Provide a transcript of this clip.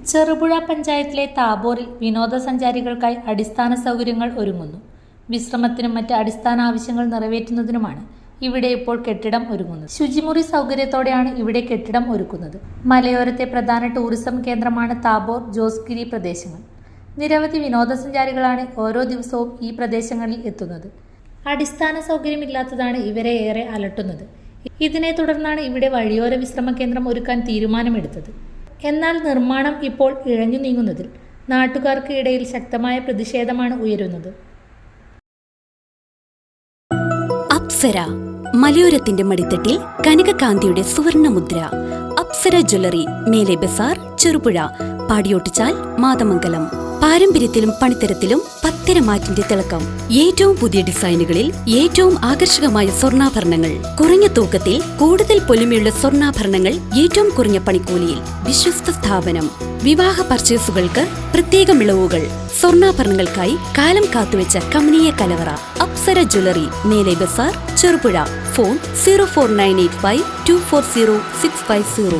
ചെറുപുഴ പഞ്ചായത്തിലെ താബോറിൽ വിനോദസഞ്ചാരികൾക്കായി അടിസ്ഥാന സൗകര്യങ്ങൾ ഒരുങ്ങുന്നു. വിശ്രമത്തിനും മറ്റ് അടിസ്ഥാന ആവശ്യങ്ങൾ നിറവേറ്റുന്നതിനുമാണ് ഇവിടെ ഇപ്പോൾ കെട്ടിടം ഒരുങ്ങുന്നത്. ശുചിമുറി സൗകര്യത്തോടെയാണ് ഇവിടെ കെട്ടിടം ഒരുക്കുന്നത്. മലയോരത്തെ പ്രധാന ടൂറിസം കേന്ദ്രമാണ് താബോർ ജോസ്ഗിരി പ്രദേശങ്ങൾ. നിരവധി വിനോദസഞ്ചാരികളാണ് ഓരോ ദിവസവും ഈ പ്രദേശങ്ങളിൽ എത്തുന്നത്. അടിസ്ഥാന സൗകര്യമില്ലാത്തതാണ് ഇവരെ ഏറെ അലട്ടുന്നത്. ഇതിനെ തുടർന്നാണ് ഇവിടെ വഴിയോര വിശ്രമ കേന്ദ്രം ഒരുക്കാൻ തീരുമാനമെടുത്തത്. എന്നാൽ നിർമ്മാണം ഇപ്പോൾ ഇഴഞ്ഞു നീങ്ങുന്നതിൽ നാട്ടുകാർക്ക് ഇടയിൽ ശക്തമായ പ്രതിഷേധമാണ് ഉയരുന്നത്. അപ്സര മലയോരത്തിന്റെ മടിത്തട്ടിൽ കനകകാന്തിയുടെ സുവർണമുദ്ര. അപ്സര ജ്വല്ലറി, മേലെ ബസാർ, ചെറുപുഴ, പാടിയോട്ടുചാൽ, മാതമംഗലം. പാരമ്പര്യത്തിലും പണിത്തരത്തിലും പത്തരമാറ്റിന്റെ തിളക്കം. ഏറ്റവും പുതിയ ഡിസൈനുകളിൽ ഏറ്റവും ആകർഷകമായ സ്വർണ്ണാഭരണങ്ങൾ. കുറഞ്ഞ തൂക്കത്തിൽ കൂടുതൽ പൊലിമയുള്ള സ്വർണ്ണാഭരണങ്ങൾ ഏറ്റവും കുറഞ്ഞ പണിക്കൂലിയിൽ. വിശ്വസ്ത സ്ഥാപനം. വിവാഹ പർച്ചേസുകൾക്ക് പ്രത്യേക ഇളവുകൾ. സ്വർണ്ണാഭരണങ്ങൾക്കായി കാലം കാത്തുവെച്ച കമനീയ കലവറ. അപ്സര ജ്വല്ലറി, മേലെ ബസാർ, ചെറുപുഴ. ഫോൺ 04985 240 650.